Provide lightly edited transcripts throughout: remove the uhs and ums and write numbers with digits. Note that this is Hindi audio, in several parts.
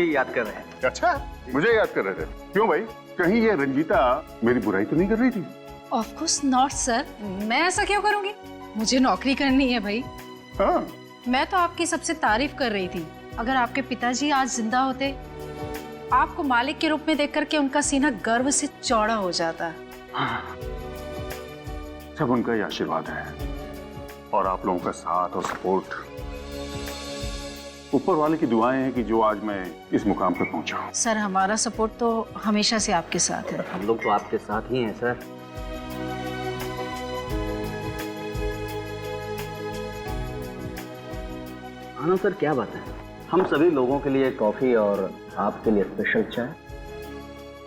ही याद कर रहे हैं। अच्छा, मुझे याद कर रहे थे? क्यों भाई, कहीं ये रंजीता मेरी बुराई तो नहीं कर रही थी? ऑफ कोर्स नॉट सर, मैं ऐसा क्यों करूंगी? मुझे नौकरी करनी है भाई। हाँ, मैं तो आपकी सबसे तारीफ कर रही थी। अगर आपके पिताजी आज जिंदा होते, आपको मालिक के रूप में देख करके उनका सीना गर्व से चौड़ा हो जाता। सब उनका ही आशीर्वाद है और आप लोगों का साथ और सपोर्ट। ऊपर वाले की दुआएं हैं कि जो आज मैं इस मुकाम पे पहुंचा हूं। सर हमारा सपोर्ट तो हमेशा से आपके साथ है। हम लोग तो आपके साथ ही हैं सर। आनंद सर, क्या बात है? हम सभी लोगों के लिए कॉफी और आपके लिए स्पेशल चाय।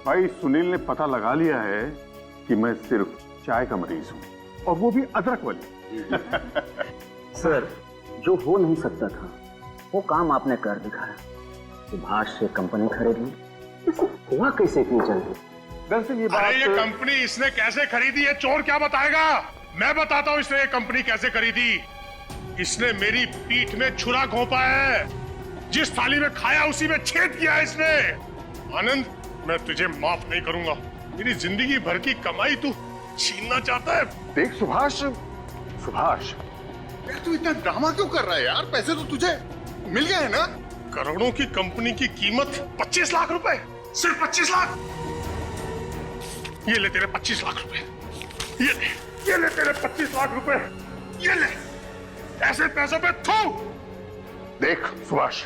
भाई सुनील ने पता लगा लिया है कि मैं सिर्फ चाय का मरीज हूँ, और वो भी अदरक वाली। सर, जो हो नहीं सकता था वो काम आपने कर दिखाया। सुभाष से कंपनी खरीद ली, हुआ कैसे इतनी जल्दी? दरअसल ये बात, अरे ये कंपनी इसने कैसे खरीदी है चोर क्या बताएगा? मैं बताता हूँ इसने ये कंपनी कैसे खरीदी। इसने मेरी पीठ में छुरा घोंपा है, जिस थाली में खाया उसी में छेद किया है इसने। आनंद, मैं तुझे माफ नहीं करूंगा। मेरी जिंदगी भर की कमाई तू छीनना चाहता है? देख सुभाष, तू इतना ड्रामा क्यों कर रहा है यार? पैसे तो तुझे मिल गए हैं ना? करोड़ों की कंपनी की कीमत 25 लाख रुपए, सिर्फ 25 लाख। ये ले तेरे 25 लाख रुपए, ये ले तेरे 25 लाख रुपए, ये ले। ऐसे पैसों पे थू। देख सुभाष,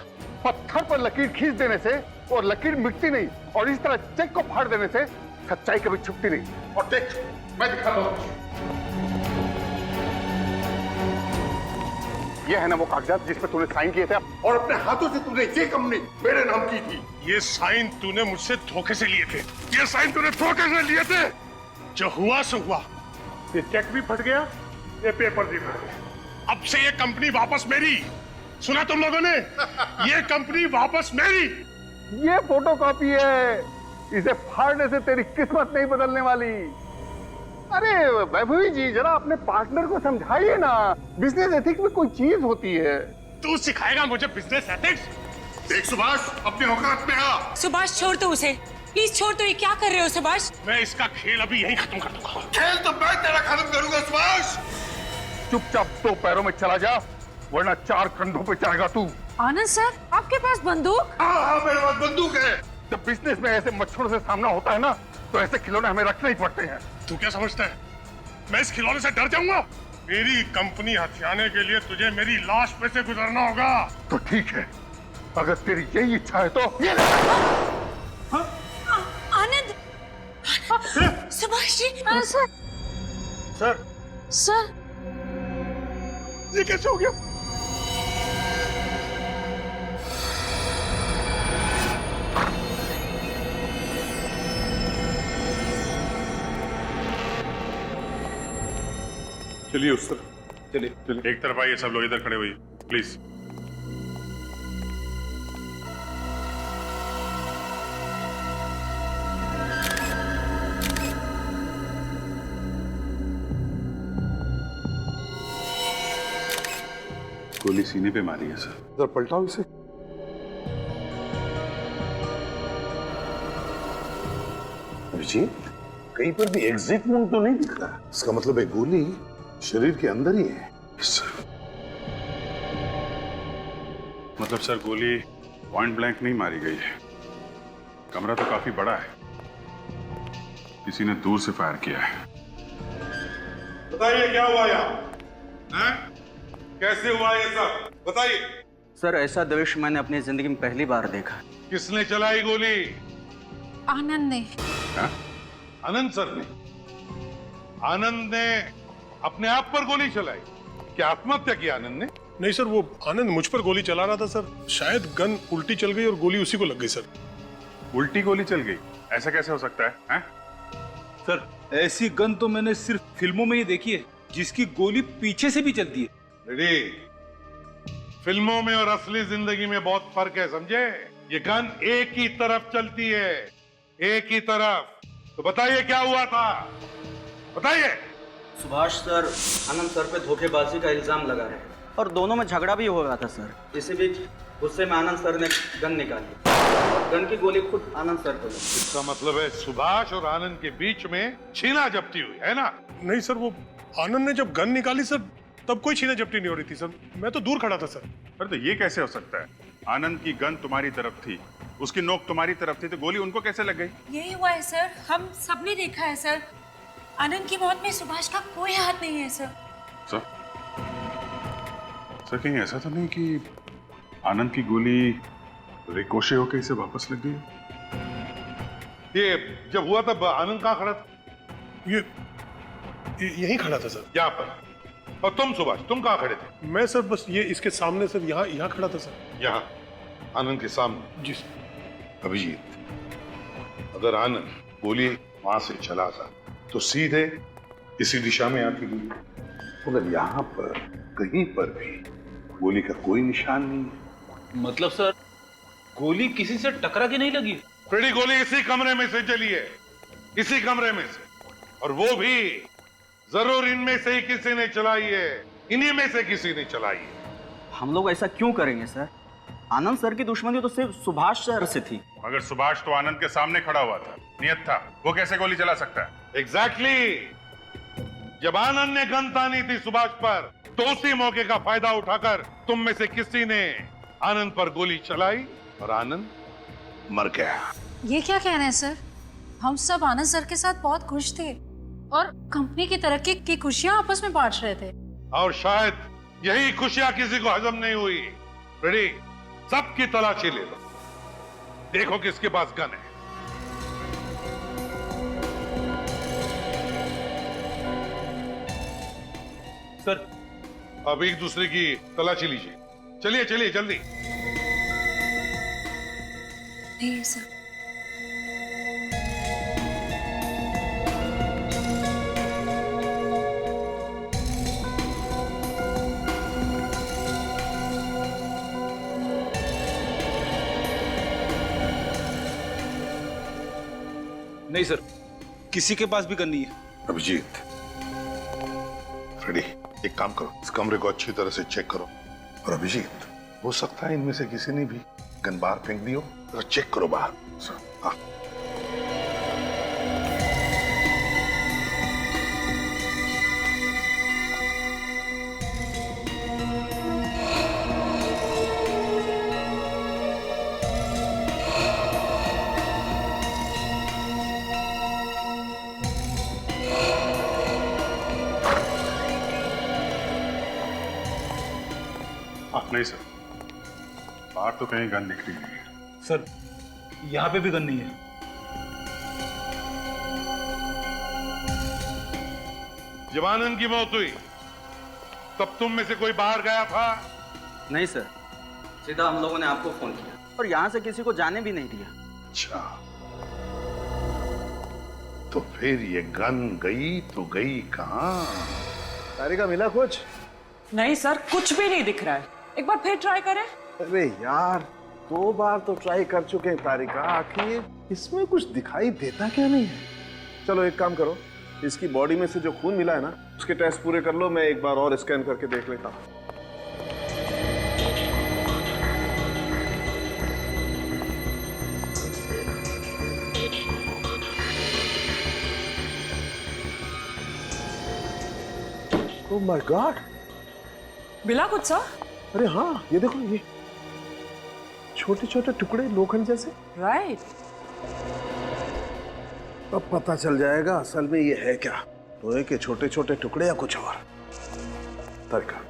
पत्थर पर लकीर खींच देने से और लकीर मिटती नहीं, और इस तरह चेक को फाड़ देने से सच्चाई कभी छुपती नहीं। और देख, मैं दिखाता हूं। ये है ना वो कागजात जिस पर तूने साइन किए थे, और अपने हाथों से तूने ये कंपनी मेरे नाम की थी। ये साइन तूने मुझसे धोखे से लिए थे। ये साइन तूने धोखे से लिए थे। जो हुआ सो हुआ। ये चेक भी फट गया, ये पेपर भी फट गया। अब से ये कंपनी वापस मेरी। सुना तुम लोगों ने? ये कंपनी वापस मेरी। ये फोटोकॉपी है, इसे फाड़ने से तेरी किस्मत नहीं बदलने वाली। अरे वैभवी जी, जरा अपने पार्टनर को समझाइए ना, बिजनेस एथिक्स में कोई चीज होती है। तू सिखाएगा मुझे बिजनेस एथिक्स? देख सुभाष, अपने औकात में आ। सुभाष छोड़ दो उसे, प्लीज छोड़ दो। ये क्या कर रहे हो सुभाष? मैं इसका खेल अभी यहीं खत्म कर दूंगा। खेल तो मैं तेरा खत्म करूंगा सुभाष। चुपचाप 2 पैरों में चला जा, वरना 4 कंधों पे चढ़ेगा तू। आनंद सर, आपके पास बंदूक? हाँ, मेरे पास बंदूक है। जब बिजनेस में ऐसे मच्छरों से सामना होता है ना, तो ऐसे खिलौने हमें रखने ही पड़ते हैं। तू क्या समझता है मैं इस खिलौने से डर जाऊंगा? मेरी कंपनी हथियाने के लिए तुझे मेरी लाश पे से गुजरना होगा। तो ठीक है, अगर तेरी यही इच्छा है तो ये ले। आनंद, Subhash ji. Sir, sir, sir, ये कैसे हो गया? चलिए उस तरफ, चलिए। एक तरफ आइए सब लोग, इधर खड़े होइए प्लीज। गोली सीने पे मारी है सर। जरा पलटाओ इसे। अभिजीत, कहीं पर भी एग्जिट वुंड तो नहीं दिख रहा। इसका मतलब है गोली शरीर के अंदर ही है। मतलब सर, गोली पॉइंट ब्लैंक नहीं मारी गई है। कमरा तो काफी बड़ा है, किसी ने दूर से फायर किया है। बताइए क्या हुआ यहाँ? कैसे हुआ ये सब बताइए। सर, ऐसा दृश्य मैंने अपनी जिंदगी में पहली बार देखा। किसने चलाई गोली? आनंद ने। आनंद सर ने? आनंद ने अपने आप पर गोली चलाई? क्या आत्महत्या की आनंद ने? नहीं सर, वो आनंद मुझ पर गोली चला रहा था सर। शायद गन उल्टी चल गई और गोली उसी को लग गई सर। उल्टी गोली चल गई? ऐसा कैसे हो सकता है? सर, ऐसी गन तो मैंने सिर्फ फिल्मों में ही देखी है, जिसकी गोली पीछे से भी चलती है। फिल्मों में और असली जिंदगी में बहुत फर्क है, समझे? ये गन एक ही तरफ चलती है, एक ही तरफ। तो बताइए क्या हुआ था, बताइए। सुभाष सर आनंद सर पे धोखेबाजी का इल्जाम लगा रहे हैं। और दोनों में झगड़ा भी हो रहा था सर। इसी बीच गुस्से में आनंद सर ने गन निकाली और गन की गोली खुद आनंद सर को लगी। इसका मतलब है सुभाष और आनंद के बीच में छीना जब्ती हुई है ना? नहीं सर, वो आनंद ने जब गन निकाली सर तब कोई छीना झपटी नहीं हो रही थी सर, मैं तो दूर खड़ा था सर। अरे तो ये कैसे हो सकता है? आनंद की गन तुम्हारी तरफ थी, उसकी नोक तुम्हारी तरफ थी, तो गोली उनको कैसे लग गई? यही हुआ है सर, हम सबने देखा है सर। आनंद की मौत में सुभाष का कोई हाथ नहीं है सर। सर कहीं ऐसा तो नहीं कि आनंद की गोली रिकोशे होकर इसे वापस लग गई? ये जब हुआ तब आनंद कहाँ खड़ा था? ये यहीं खड़ा था सर। यहाँ पर। और तुम सुभाष, तुम कहाँ खड़े थे? मैं सर बस ये इसके सामने सर, यहाँ खड़ा था सर। यहाँ आनंद के सामने? जी सर। अभिजीत, अगर आनंद गोली वहां से चला था तो सीधे इसी दिशा में आती गई, मगर यहाँ पर कहीं पर भी गोली का कोई निशान नहीं है। मतलब सर गोली किसी से टकरा के नहीं लगी? फ्रेडी, गोली इसी कमरे में से चली है, इसी कमरे में से, और वो भी जरूर इनमें से ही किसी ने चलाई है, इन्हीं में से किसी ने चलाई है। हम लोग ऐसा क्यों करेंगे सर? आनंद सर की दुश्मनी तो सिर्फ सुभाष सर से थी। मगर सुभाष तो आनंद के सामने खड़ा हुआ था, नियत था, वो कैसे गोली चला सकता है? एग्जैक्टली। जब आनंद ने गन तानी थी सुभाष पर, तो उसी मौके का फायदा उठाकर तुम में से किसी ने आनंद पर गोली चलाई और आनंद मर गया। ये क्या कह रहे हैं सर? हम सब आनंद सर के साथ बहुत खुश थे और कंपनी की तरक्की की खुशियां आपस में बांट रहे थे। और शायद यही खुशियां किसी को हजम नहीं हुई। रेडी, सबकी तलाशी ले लो, देखो किसके पास गन है। सर अब एक दूसरे की तलाशी लीजिए। चलिए चलिए जल्दी। नहीं सर। नहीं सर, किसी के पास भी गन नहीं है। अभिजीत, फ्रेडी, एक काम करो, इस कमरे को अच्छी तरह से चेक करो। और अभिजीत, हो सकता है इनमें से किसी ने भी गन बाहर फेंक दी हो, तो चेक करो बाहर। हाँ। नहीं सर, बाहर तो कहीं गन निकली नहीं है। सर यहाँ पे भी गन नहीं है। जब आनंद की मौत हुई तब तुम में से कोई बाहर गया था? नहीं सर, सीधा हम लोगों ने आपको फोन किया और यहाँ से किसी को जाने भी नहीं दिया। अच्छा, तो फिर ये गन गई तो गई कहाँ? तारिका, मिला कुछ? नहीं सर, कुछ भी नहीं दिख रहा है। एक बार फिर ट्राई करें। अरे यार, 2 बार तो ट्राई कर चुके हैं तारिका, आखिर इसमें कुछ दिखाई देता क्या नहीं है? चलो एक काम करो, इसकी बॉडी में से जो खून मिला है ना, उसके टेस्ट पूरे कर लो, मैं एक बार और स्कैन करके देख लेता हूँ। ओह माय गॉड, मिला कुछ सर? अरे हाँ, ये देखो, ये छोटे छोटे टुकड़े लोखंड जैसे। राइट। अब पता चल जाएगा असल में ये है क्या, लोहे के छोटे छोटे टुकड़े या कुछ और। तारिका,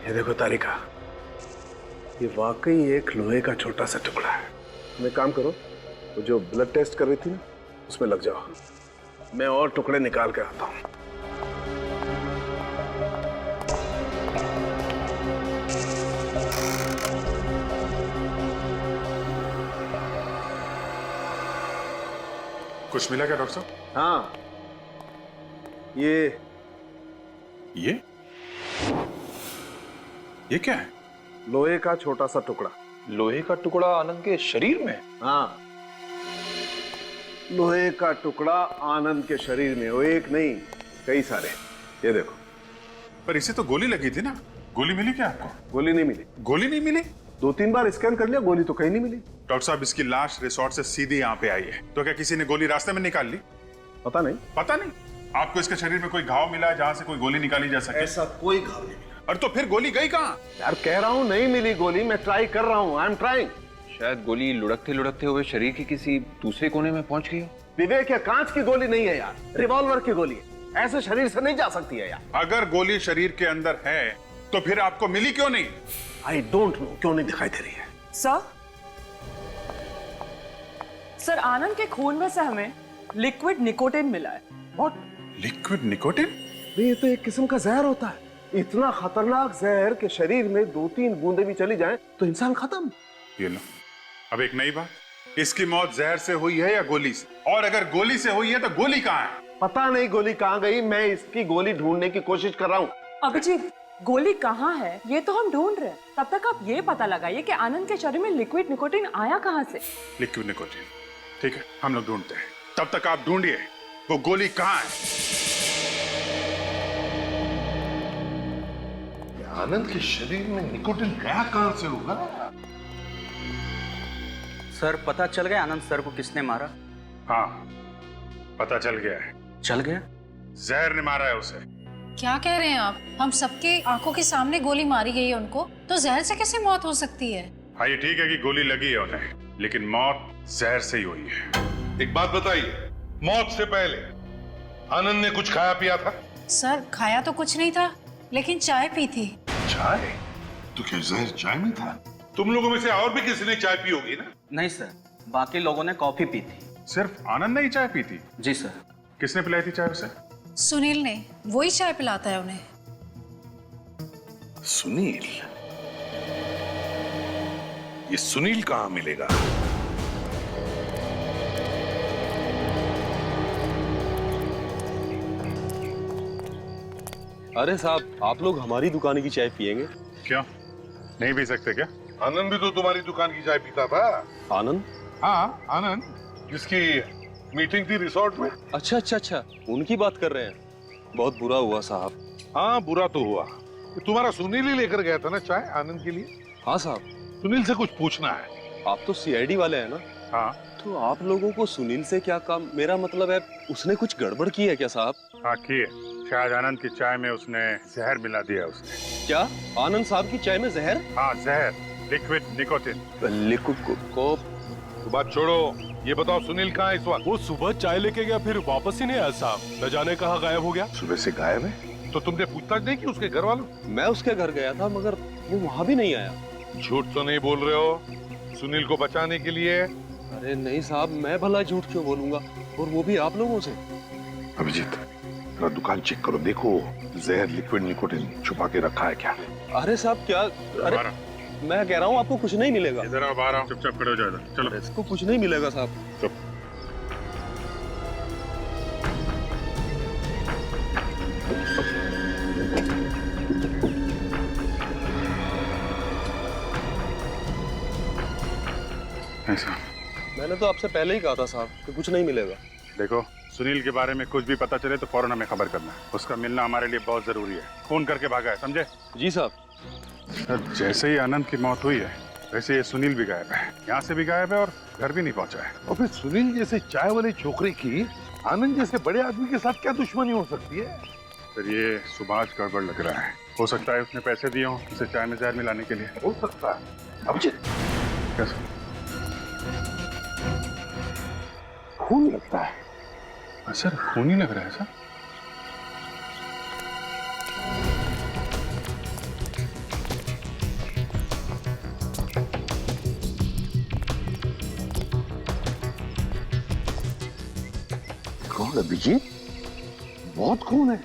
ये देखो तारिका, ये वाकई एक लोहे का छोटा सा टुकड़ा है। तुम एक काम करो, तो जो ब्लड टेस्ट कर रही थी ना, उसमें लग जाओ, मैं और टुकड़े निकाल के आता हूँ। कुछ मिला क्या डॉक्टर साहब? हाँ, ये क्या है? लोहे का छोटा सा टुकड़ा। लोहे का टुकड़ा आनंद के शरीर में? हाँ, लोहे का टुकड़ा आनंद के शरीर में, वो एक नहीं कई सारे। ये देखो। पर इसे तो गोली लगी थी ना, गोली मिली क्या आपको? गोली नहीं मिली। गोली नहीं मिली? 2-3 बार स्कैन कर लिया, गोली तो कहीं नहीं मिली। डॉक्टर साहब, इसकी लाश रिसोर्ट से सीधी यहाँ पे आई है, तो क्या किसी ने गोली रास्ते में निकाल ली? पता नहीं। पता नहीं? आपको इसके शरीर में कोई घाव मिला है जहां से कोई गोली निकाली जा सके? ऐसा कोई घाव नहीं मिला। और तो फिर गोली गई कहाँ? यार कह रहा हूँ नहीं मिली गोली, मैं ट्राई कर रहा हूँ, आई एम ट्राइंग। शायद गोली लुढ़कते लुढ़कते हुए शरीर के किसी दूसरे कोने में पहुंच गई हो। विवेक, ये कांच की गोली नहीं है यार, रिवॉल्वर की गोली है। ऐसे शरीर से नहीं जा सकती है यार। अगर गोली शरीर के अंदर है तो फिर आपको मिली क्यों नहीं? आई डोंट नो, क्यों नहीं दिखाई दे रही है। सर आनंद के खून में से हमें लिक्विड निकोटिन मिला है। व्हाट? Liquid nicotine? ये तो एक किस्म का जहर होता है। इतना खतरनाक जहर के शरीर में 2-3 बूंदे भी चली जाएं तो इंसान खत्म। ये लो, अब एक नई बात, इसकी मौत जहर से हुई है या गोली से? और अगर गोली से हुई है तो गोली कहाँ है? पता नहीं गोली कहाँ गई, मैं इसकी गोली ढूंढने की कोशिश कर रहा हूँ। अभिजीत, गोली कहाँ है ये तो हम ढूंढ रहे हैं, तब तक आप ये पता लगाइए कि आनंद के शरीर में लिक्विड निकोटिन आया कहाँ से। लिक्विड निकोटिन, ठीक है, हम लोग ढूंढते हैं। तब तक आप ढूंढिए वो गोली कहाँ है। आनंद के शरीर में निकोटिन गया कहां से होगा? सर पता चल गया आनंद सर को किसने मारा? हाँ, पता चल गया है। चल गया? जहर ने मारा है उसे। क्या कह रहे हैं आप? हम सबके आंखों के सामने गोली मारी गई है उनको, तो जहर से कैसे मौत हो सकती है? हाँ, ये ठीक है कि गोली लगी है उन्हें, लेकिन मौत जहर से ही हुई है। एक बात बताइए, मौत से पहले आनंद ने कुछ खाया पिया था? सर खाया तो कुछ नहीं था, लेकिन चाय पी थी। चाय? तो क्या जहर चाय में था? तुम लोगों में से और भी किसी ने चाय पी होगी ना? नहीं सर, बाकी लोगों ने कॉफी पी थी। सिर्फ आनंद ने ही चाय पी थी? जी सर। किसने पिलाई थी चाय उसे? सुनील ने, वही चाय पिलाता है उन्हें। सुनील? ये सुनील कहां मिलेगा? अरे साहब, आप लोग हमारी दुकान की चाय पियेंगे? क्यों, नहीं पी सकते क्या? आनंद भी तो तुम्हारी दुकान की चाय पीता था। आनंद? हाँ, आनंद, जिसकी मीटिंग थी रिसोर्ट में। अच्छा अच्छा अच्छा, उनकी बात कर रहे हैं। बहुत बुरा हुआ साहब। हाँ, बुरा तो हुआ। तुम्हारा सुनील ही लेकर गया था ना चाय आनंद के लिए? हाँ साहब। सुनील से कुछ पूछना है। आप तो सीआईडी वाले हैं ना? हाँ। तो आप लोगों को सुनील से क्या काम? मेरा मतलब है, उसने कुछ गड़बड़ की है क्या साहब? हाँ की है, शायद आनंद की चाय में उसने जहर मिला दिया उसने। क्या आनंद साहब की चाय में जहर? हाँ, जहर, लिक्विड निकोटिन। लिक्विड को बात छोड़ो, ये बताओ सुनील कहाँ है इस वक्त? वो सुबह चाय लेके गया, फिर वापस ही नहीं आया साहब। न जाने कहाँ गायब हो गया। सुबह से गायब है? तो तुमने पूछताछ नहीं की उसके घर वालों? मैं उसके घर गया था, मगर वो वहाँ भी नहीं आया। झूठ तो नहीं बोल रहे हो सुनील को बचाने के लिए? अरे नहीं साहब, मैं भला झूठ क्यों बोलूंगा, और वो भी आप लोगों से। अभिजीत, जरा दुकान चेक करो, देखो जहर लिक्विड निकोटिन छुपा के रखा है क्या? अरे साहब क्या? अरे मैं कह रहा हूँ आपको कुछ नहीं मिलेगा। इधर आओ, बाहर आओ, चुपचाप खड़े हो जाओ इधर। चलो। इसको कुछ नहीं मिलेगा साहब। चुप। ऐसा मैंने तो आपसे पहले ही कहा था साहब कि कुछ नहीं मिलेगा। देखो, सुनील के बारे में कुछ भी पता चले तो फौरन हमें खबर करना है। उसका मिलना हमारे लिए बहुत जरूरी है। फोन करके भागा है, समझे? जी साहब। जैसे ही आनंद की मौत हुई है, वैसे ये सुनील भी गायब है, यहाँ से भी गायब है और घर भी नहीं पहुंचा है। और फिर सुनील जैसे चाय वाले छोकरे की आनंद जैसे बड़े आदमी के साथ क्या दुश्मनी हो सकती है? फिर ये सुभाष गड़बड़ लग रहा है। हो सकता है उसने पैसे दिए हों उसे चाय में जहर मिलाने के लिए। हो सकता है। अभिजीत, कैसे? खून लगता है। सर, खून ही लग रहा है सर। कौन? अभिजीत, बहुत खून है।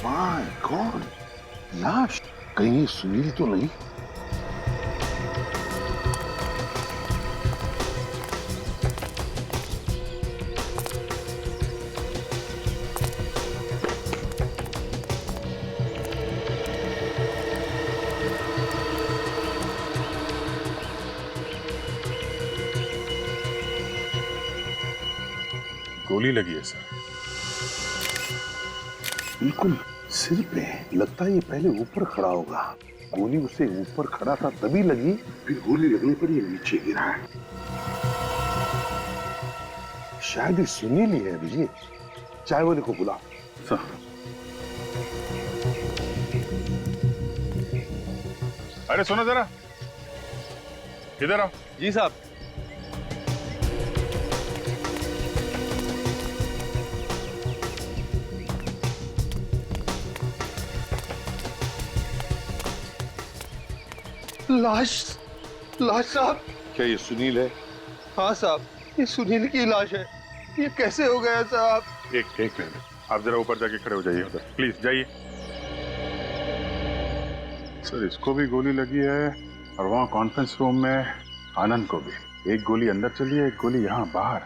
माय गॉड, लाश। कहीं सुनील तो नहीं? गोली लगी है सर। बिल्कुल सिर पे। लगता है ये पहले ऊपर खड़ा होगा, गोली उसे ऊपर खड़ा था तभी लगी, फिर गोली लगने पर ये नीचे गिरा है। शायद ये सुनील ही है। अभिजीत, चाय वाले को बुला। सर। अरे सुनो जरा, इधर आओ। जी साहब। लाश साहब। क्या ये सुनील है? हाँ साहब, ये सुनील की लाश है। ये कैसे हो गया साहब? एक मिनट, आप जरा ऊपर जाके खड़े हो जाइए उधर, प्लीज जाइए। सर इसको भी गोली लगी है और वहाँ कॉन्फ्रेंस रूम में आनंद को भी। एक गोली अंदर चली है, एक गोली यहाँ बाहर।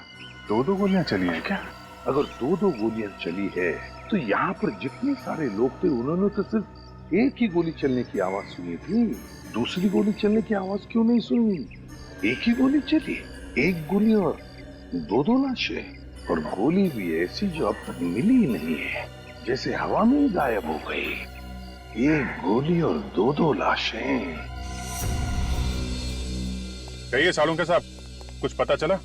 दो गोलियां चली हैं क्या? अगर दो गोलियां चली है तो यहाँ पर जितने सारे लोग थे उन्होंने तो सिर्फ एक ही गोली चलने की आवाज सुनी थी। दूसरी गोली चलने की आवाज क्यों नहीं सुनी? एक ही गोली चली, एक गोली और दो लाशें। और गोली भी ऐसी जो अब तक मिली ही नहीं है, जैसे हवा में ही गायब हो गई। एक गोली और दो लाशें। कहिए सालुंके साहब, कुछ पता चला?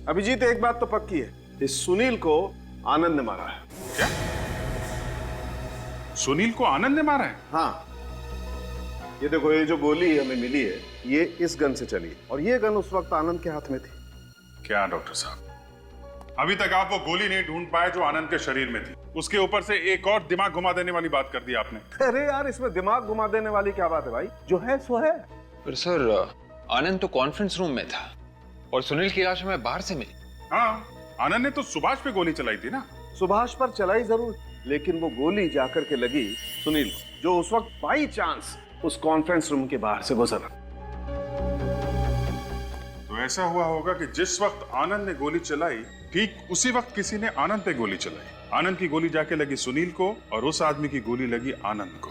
अभिजीत, एक बात तो पक्की है, इस सुनील को आनंद ने मारा है। क्या? सुनील को आनंद ने मारा है? हाँ, ये देखो, ये जो गोली हमें मिली है ये इस गन से चली और ये गन उस वक्त आनंद के हाथ में थी। क्या डॉक्टर साहब, अभी तक आप वो गोली नहीं ढूंढ पाए जो आनंद के शरीर में थी। उसके ऊपर से एक और दिमाग घुमा देने वाली बात कर दी आपने। अरे यार, इसमें दिमाग घुमा देने वाली क्या बात है भाई? जो है सो है। पर सर, आनंद तो कॉन्फ्रेंस रूम में था और सुनील की लाश हमें बाहर से मिली। हाँ, आनंद ने तो सुभाष पे गोली चलाई थी ना। सुभाष पर चलाई जरूर, लेकिन वो गोली जाकर के लगी सुनील को, जो उस वक्त बाई चांस उस कॉन्फ्रेंस रूम के बाहर से गुजरा। तो ऐसा हुआ होगा कि जिस वक्त आनंद ने गोली चलाई, ठीक उसी वक्त किसी ने आनंद पे गोली चलाई। आनंद की गोली जाके लगी सुनील को और उस आदमी की गोली लगी आनंद को।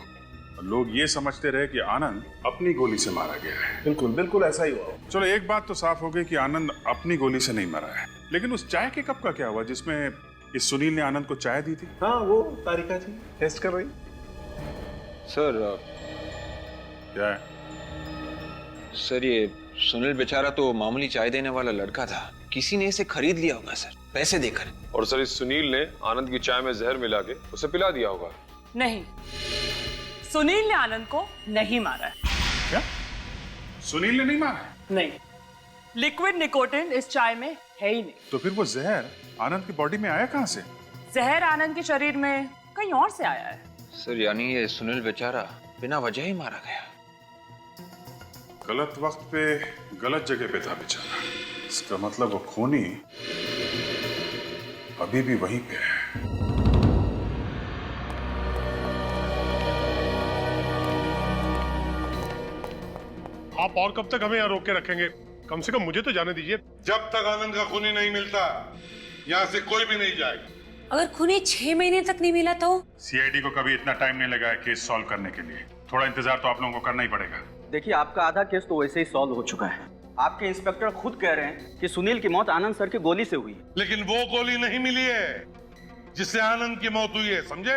लोग ये समझते रहे कि आनंद अपनी गोली से मारा गया है। बिल्कुल बिल्कुल ऐसा ही हुआ। चलो, एक बात तो साफ हो गई कि आनंद अपनी गोली से नहीं मरा है। लेकिन उस चाय के कप का क्या हुआ जिसमें इस सुनील ने आनंद को चाय दी थी? हाँ, वो तारिका जी टेस्ट कर रही। सर क्या है? सर, ये सुनील बेचारा तो मामूली चाय देने वाला लड़का था। किसी ने इसे खरीद लिया होगा सर, पैसे देकर। और सर, इस सुनील ने आनंद की चाय में जहर मिला के उसे पिला दिया होगा। नहीं, सुनील ने आनंद को नहीं मारा है। क्या? सुनील ने नहीं मारा है? नहीं, लिक्विड निकोटिन इस चाय में है ही नहीं। तो फिर वो जहर आनंद की बॉडी में आया कहाँ से? जहर आनंद के शरीर में कहीं और से आया है। सर, यानी ये सुनील बेचारा बिना वजह ही मारा गया। गलत वक्त पे गलत जगह पे था बेचारा। इसका मतलब वो खूनी अभी भी वहीं पे है। आप और कब तक हमें यहाँ रोक के रखेंगे? कम से कम मुझे तो जाने दीजिए। जब तक आनंद का खूनी नहीं मिलता यहाँ से कोई भी नहीं जाएगा। अगर खूनी 6 महीने तक नहीं मिला तो? सीआईडी को कभी इतना टाइम नहीं लगा है केस सॉल्व करने के लिए। थोड़ा इंतजार तो आप लोगों को करना ही पड़ेगा। देखिए, आपका आधा केस तो वैसे ही सॉल्व हो चुका है। आपके इंस्पेक्टर खुद कह रहे हैं कि सुनील की मौत आनंद सर की गोली से हुई है। लेकिन वो गोली नहीं मिली है जिससे आनंद की मौत हुई है, समझे?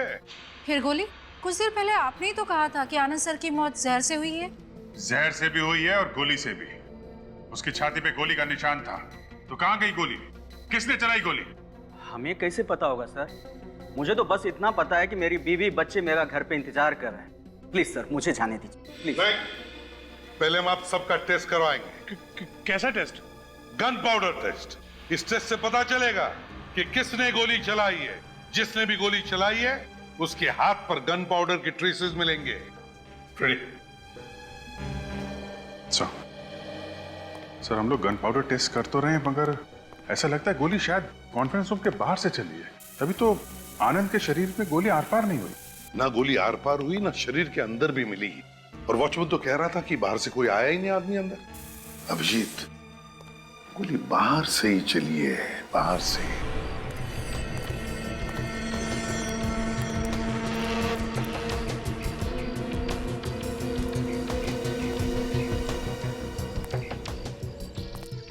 फिर गोली? कुछ देर पहले आपने ही तो कहा था कि आनंद सर की मौत जहर से हुई है। जहर से भी हुई है और गोली से भी। उसकी छाती पे गोली का निशान था। तो कहाँ गई गोली? किसने चलाई गोली? हमें कैसे पता होगा सर? मुझे तो बस इतना पता है कि मेरी बीवी बच्चे मेरा घर पे इंतजार कर रहे हैं। प्लीज सर, मुझे जाने दीजिए प्लीज। पहले हम आप सबका टेस्ट करवाएंगे। कैसा टेस्ट? Gun powder taste. इस टेस्ट से पता चलेगा कि किसने गोली चलाई है। जिसने भी गोली चलाई है उसके हाथ पर गन पाउडर के ट्रेसेस मिलेंगे। सर, हम लोग गन पाउडर टेस्ट कर तो रहे हैं, मगर ऐसा लगता है गोली शायद कॉन्फ्रेंस रूम के बाहर से चली है। तभी तो आनंद के शरीर में गोली आर पार नहीं हुई। ना गोली आर पार हुई, ना शरीर के अंदर भी मिली। और वॉचमैन तो कह रहा था कि बाहर से कोई आया ही नहीं आदमी अंदर। अभिजीत, गोली बाहर से ही चली है, बाहर से।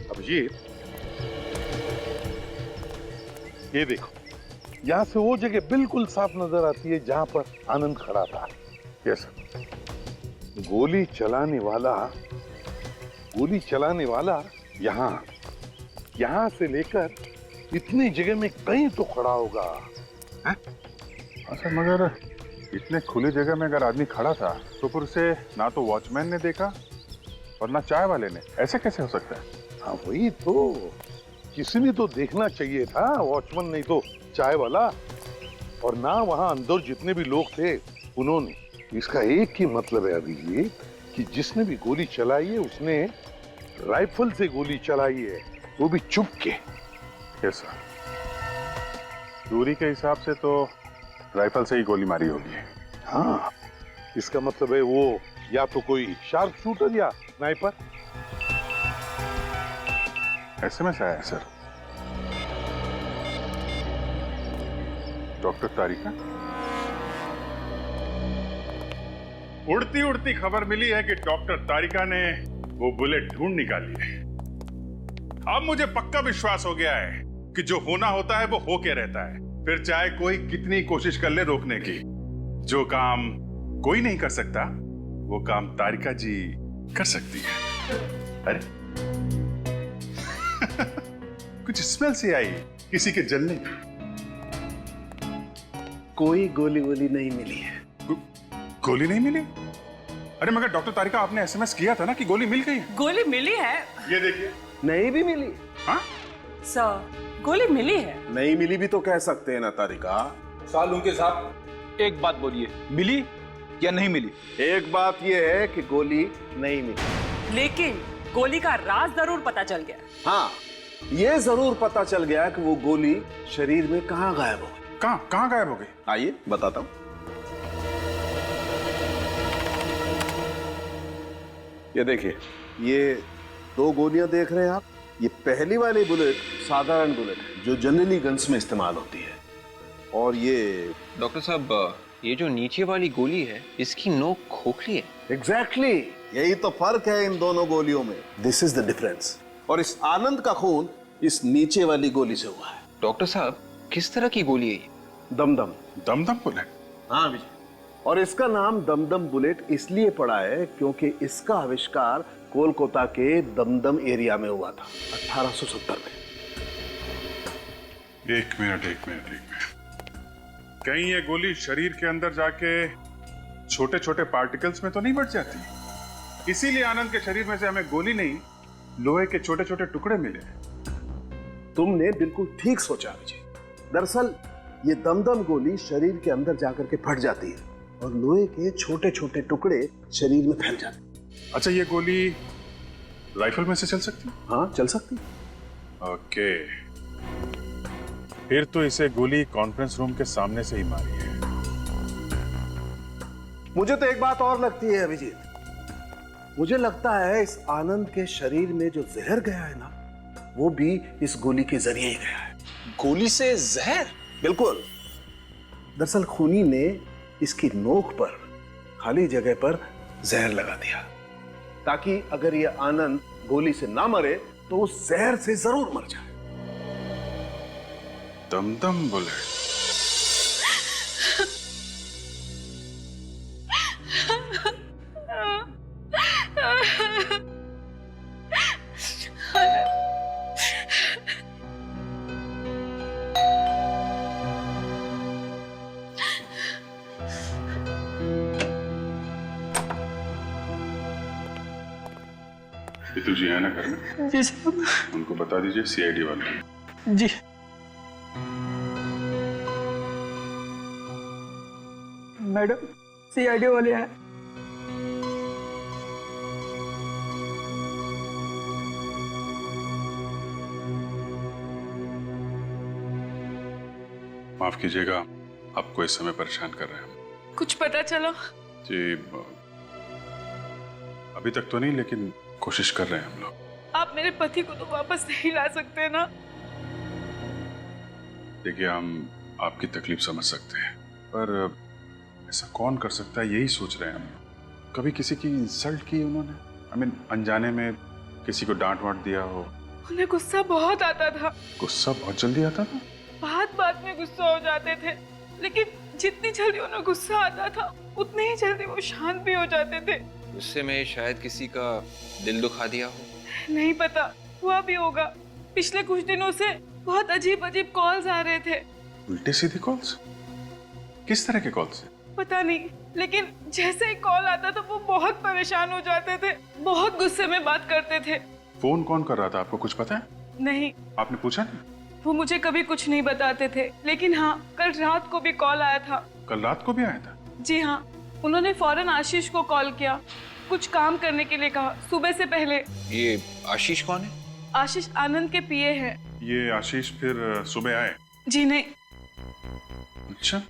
अभिजीत, ये देखो, यहाँ से वो जगह बिल्कुल साफ नजर आती है जहां पर आनंद खड़ा था। यस, गोली चलाने वाला यहाँ से लेकर इतनी जगह में कहीं तो खड़ा होगा। अच्छा, मगर इतने खुली जगह में अगर आदमी खड़ा था तो फिर उसे ना तो वॉचमैन ने देखा और ना चाय वाले ने, ऐसे कैसे हो सकता है? हाँ वही तो, किसी ने तो देखना चाहिए था, वॉचमैन नहीं तो चाय वाला, और ना वहां अंदर जितने भी लोग थे उन्होंने। इसका एक ही मतलब है अभिजीत कि जिसने भी गोली चलाई है उसने राइफल से गोली चलाई है, वो भी चुप के। यस सर, दूरी के हिसाब से तो राइफल से ही गोली मारी होगी। हाँ, इसका मतलब है वो या तो कोई शार्प शूटर या स्नाइपर। एसएमएस आया है सर, डॉक्टर तारिका। उड़ती उड़ती खबर मिली है कि डॉक्टर तारिका ने वो बुलेट ढूंढ निकाली है। अब मुझे पक्का विश्वास हो गया है कि जो होना होता है वो होके रहता है, फिर चाहे कोई कितनी कोशिश कर ले रोकने की। जो काम कोई नहीं कर सकता वो काम तारिका जी कर सकती है। अरे कुछ स्मेल सी आई किसी के जलने की। कोई गोली वोली नहीं मिली है। गोली नहीं मिली? अरे मगर डॉक्टर तारिका, आपने एसएमएस किया था ना कि गोली मिल गई है। गोली मिली है। ये देखिए, नहीं भी मिली। हाँ सर, गोली मिली है। नहीं मिली भी तो कह सकते हैं ना तारिका। सालून के साहब, एक बात बोलिए, मिली या नहीं मिली? एक बात यह है कि गोली नहीं मिली, लेकिन गोली का राज जरूर पता चल गया। हाँ, ये जरूर पता चल गया कि वो गोली शरीर में कहाँ गायब हो गई। कहाँ गायब हो गई? आइए बताता हूं। ये देखिए, ये 2 गोलियां देख रहे हैं आप। ये पहली वाली बुलेट साधारण बुलेट है जो जनरली गन्स में इस्तेमाल होती है, और ये डॉक्टर साहब, ये जो नीचे वाली गोली है इसकी नोक खोखली है। एग्जैक्टली, यही तो फर्क है इन दोनों गोलियों में। This is the difference. और इस आनंद का खून इस नीचे वाली गोली से हुआ है। डॉक्टर साहब, किस तरह की गोली है ये? दमदम। दमदम बुलेट? हाँ विजय, और इसका नाम दमदम बुलेट इसलिए पड़ा है क्योंकि इसका आविष्कार कोलकाता के दमदम एरिया में हुआ था 1870 में। एक मिनट। कहीं ये गोली शरीर के अंदर जाके छोटे छोटे पार्टिकल्स में तो नहीं बढ़ जाती? इसीलिए आनंद के शरीर में से हमें गोली नहीं, लोहे के छोटे छोटे टुकड़े मिले। तुमने बिल्कुल ठीक सोचा विजय। दरअसल ये दमदम गोली शरीर के अंदर जाकर के फट जाती है और लोहे के छोटे छोटे टुकड़े शरीर में फैल जाते हैं। अच्छा, ये गोली राइफल में से चल सकती है? हाँ, चल सकती है। ओके, फिर तो इसे गोली कॉन्फ्रेंस रूम के सामने से ही मारी है। मुझे तो एक बात और लगती है अभिजीत, मुझे लगता है इस आनंद के शरीर में जो जहर गया है ना, वो भी इस गोली के जरिए ही गया है। गोली से जहर? बिल्कुल। दरअसल खूनी ने इसकी नोक पर, खाली जगह पर जहर लगा दिया, ताकि अगर ये आनंद गोली से ना मरे तो उस जहर से जरूर मर जाए। दमदम बुलेट? जी है ना घर में? जी साहब। उनको बता दीजिए सीआईडी वाले। जी। मैडम, सीआईडी वाले हैं। माफ कीजिएगा, आपको इस समय परेशान कर रहे हैं। कुछ पता चला? जी, अभी तक तो नहीं, लेकिन कोशिश कर रहे हैं हम लोग। आप मेरे पति को तो वापस नहीं ला सकते ना? देखिए, हम आपकी तकलीफ समझ सकते हैं, पर ऐसा कौन कर सकता है, यही सोच रहे हैं हम। कभी किसी की इंसल्ट की उन्होंने? अनजाने में किसी को डांट वांट दिया हो? उन्हें गुस्सा बहुत आता था। गुस्सा बहुत जल्दी आता था? बात बात में गुस्सा हो जाते थे, लेकिन जितनी जल्दी उन्हें गुस्सा आता था उतनी ही जल्दी वो शांत भी हो जाते थे। गुस्से में शायद किसी का दिल दुखा दिया हो। नहीं पता, हुआ भी होगा। पिछले कुछ दिनों से बहुत अजीब अजीब कॉल्स आ रहे थे। उल्टे सीधे कॉल्स? किस तरह के कॉल्स? पता नहीं, लेकिन जैसे ही कॉल आता था वो बहुत परेशान हो जाते थे, बहुत गुस्से में बात करते थे। फोन कौन कर रहा था, आपको कुछ पता है? नहीं। आपने पूछा नहीं? वो मुझे कभी कुछ नहीं बताते थे, लेकिन हाँ, कल रात को भी कॉल आया था। कल रात को भी आया था? जी हाँ, उन्होंने फौरन आशीष को कॉल किया, कुछ काम करने के लिए कहा, सुबह से पहले। ये आशीष कौन है? आशीष आनंद के पीए हैं। ये आशीष फिर सुबह आए? जी नहीं। अच्छा,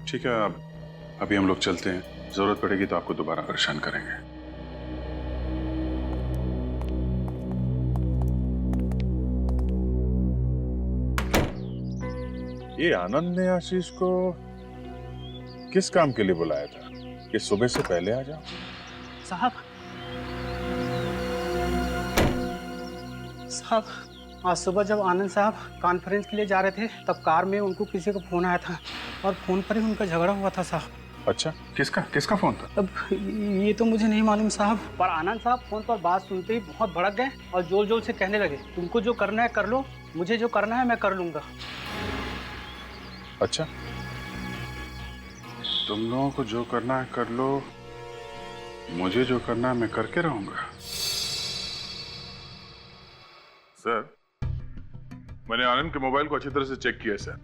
ठीक है, अब अभी हम लोग चलते हैं, जरूरत पड़ेगी तो आपको दोबारा परेशान करेंगे। ये आनंद ने आशीष को किस काम के लिए बुलाया था कि सुबह से पहले आ जाओ? साहब, आज सुबह जब आनंद साहब कॉन्फ्रेंस के लिए जा रहे थे तब कार में उनको किसी का फोन आया था और फोन पर ही उनका झगड़ा हुआ था साहब। अच्छा, किसका फोन था? अब ये तो मुझे नहीं मालूम साहब, पर आनंद साहब फोन पर बात सुनते ही बहुत भड़क गए और जोर जोर से कहने लगे, तुमको जो करना है कर लो, मुझे जो करना है मैं कर लूंगा। अच्छा, तुम लोगों को जो करना है कर लो, मुझे जो करना है मैं करके रहूंगा। सर, मैंने आनंद के मोबाइल को अच्छी तरह से चेक किया सर।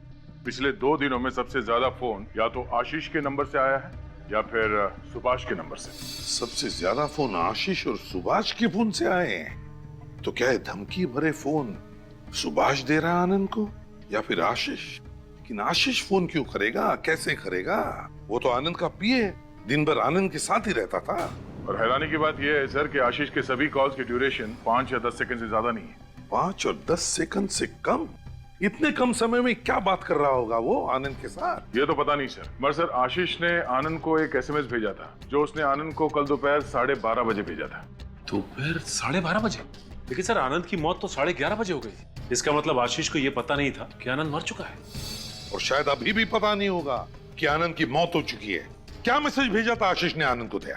पिछले 2 दिनों में सबसे ज्यादा फोन या तो आशीष के नंबर से आया है या फिर सुभाष के नंबर से। सबसे ज्यादा फोन आशीष और सुभाष के फोन से आए हैं, तो क्या है धमकी भरे फोन सुभाष दे रहा है आनंद को या फिर आशीष? लेकिन आशीष फोन क्यों करेगा, कैसे करेगा? वो तो आनंद का पीए, दिन भर आनंद के साथ ही रहता था। और हैरानी की बात यह है सर कि आशीष के सभी कॉल्स की ड्यूरेशन 5 या 10 सेकंड से ज्यादा नहीं है। 5 और 10 सेकंड से कम? इतने कम समय में क्या बात कर रहा होगा वो आनंद के साथ? ये तो पता नहीं सर, मगर सर आशीष ने आनंद को एक एसएमएस भेजा था जो उसने आनंद को कल दोपहर 12:30 बजे भेजा था। दोपहर 12:30 बजे? लेकिन सर आनंद की मौत तो 11:30 बजे हो गई। इसका मतलब आशीष को यह पता नहीं था कि आनंद मर चुका है, और शायद अभी भी पता नहीं होगा कि आनंद की मौत हो चुकी है। क्या मैसेज भेजा था आशीष ने आनंद को दिया?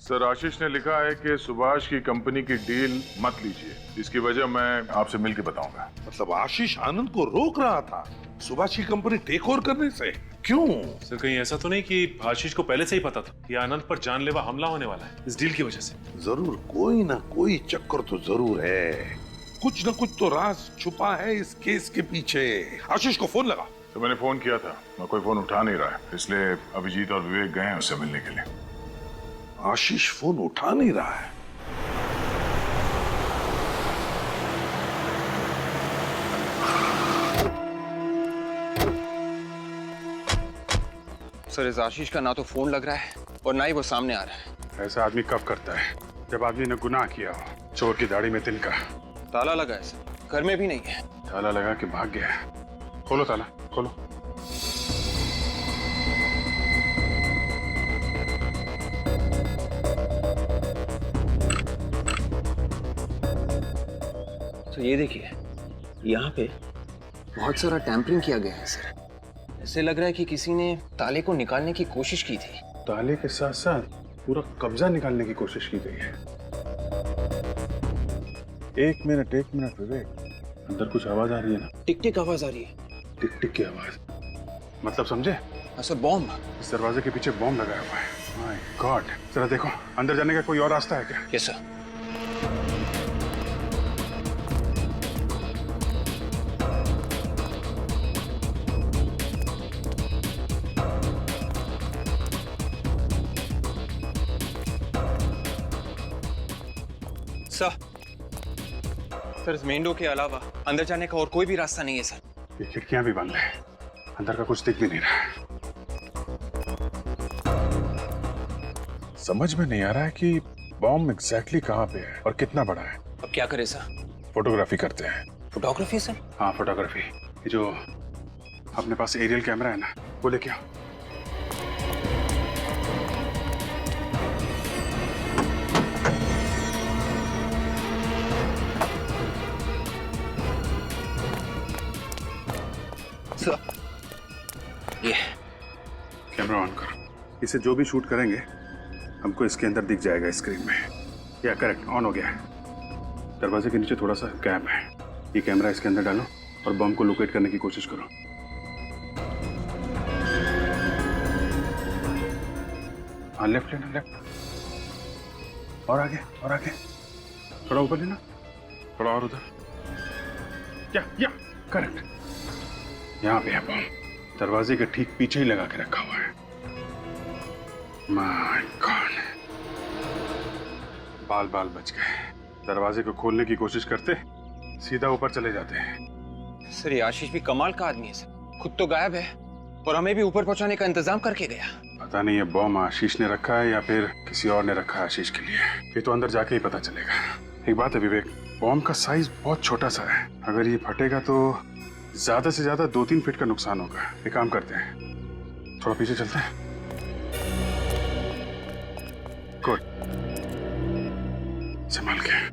सर आशीष ने लिखा है कि सुभाष की कंपनी की डील मत लीजिए, इसकी वजह मैं आपसे मिलकर बताऊंगा। मतलब आशीष आनंद को रोक रहा था सुभाष की कंपनी टेक ओवर करने से? क्यों? सर कहीं ऐसा तो नहीं कि आशीष को पहले से ही पता था कि आनंद पर जानलेवा हमला होने वाला है इस डील की वजह से? जरूर कोई ना कोई चक्कर तो जरूर है, कुछ ना कुछ तो राज छुपा है इस केस के पीछे। आशीष को फोन लगा। तो मैंने फोन किया था, मैं कोई फोन उठा नहीं रहा है, इसलिए अभिजीत और विवेक गए हैं उससे मिलने के लिए। आशीष फोन उठा नहीं रहा है। सर इस आशीष का ना तो फोन लग रहा है और ना ही वो सामने आ रहा है। ऐसा आदमी कब करता है? जब आदमी ने गुनाह किया हो। चोर की दाढ़ी में तिनका। ताला लगा है सर, घर में भी नहीं है। ताला लगा के भाग गया है। खोलो ताला, खोलो। तो ये देखिए, यहाँ पे बहुत सारा टैंपरिंग किया गया है सर। ऐसे लग रहा है कि किसी ने ताले को निकालने की कोशिश की थी। ताले के साथ साथ पूरा कब्जा निकालने की कोशिश की गई है। एक मिनट विवेक, अंदर कुछ आवाज आ रही है ना? टिक टिक आवाज आ रही है। टिक टिक की आवाज? मतलब समझे? Sir bomb. इस दरवाजे के पीछे बॉम्ब लगाया हुआ है। माय गॉड, जरा देखो अंदर जाने का कोई और रास्ता है क्या? Yes sir. सर इस मेन डोर के अलावा अंदर जाने का और कोई भी रास्ता नहीं है सर। ये खिड़कियां भी बंद है, अंदर का कुछ दिख भी नहीं रहा है। समझ में नहीं आ रहा है कि बॉम्ब एग्जैक्टली कहाँ पे है और कितना बड़ा है। अब क्या करें सर? फोटोग्राफी करते हैं। Photography sir? हाँ फोटोग्राफी। ये जो अपने पास एरियल कैमरा है ना, वो लेके आओ। ये कैमरा ऑन करो। इसे जो भी शूट करेंगे हमको इसके अंदर दिख जाएगा स्क्रीन में। या करेक्ट, ऑन हो गया है। दरवाजे के नीचे थोड़ा सा गैप है, ये कैमरा इसके अंदर डालो और बम को लोकेट करने की कोशिश करो। हाँ, लेफ्ट लेना, लेफ्ट और आगे और आगे, थोड़ा ऊपर लेना, थोड़ा और उधर। या करेक्ट, यहाँ पे है बम, दरवाजे के ठीक पीछे ही लगा के रखा हुआ है। माय गॉड, बाल बाल बच गए। दरवाजे को खोलने की कोशिश करते सीधा ऊपर चले जाते हैं। सर ये आशीष भी कमाल का आदमी है सर, खुद तो गायब है और हमें भी ऊपर पहुंचाने का इंतजाम करके गया। पता नहीं ये बम आशीष ने रखा है या फिर किसी और ने रखा है आशीष के लिए, ये तो अंदर जाके ही पता चलेगा। एक बात है विवेक, बम का साइज बहुत छोटा सा है, अगर ये फटेगा तो ज्यादा से ज्यादा 2-3 फीट का नुकसान होगा। एक काम करते हैं, थोड़ा पीछे चलते हैं। गुड, संभाल के।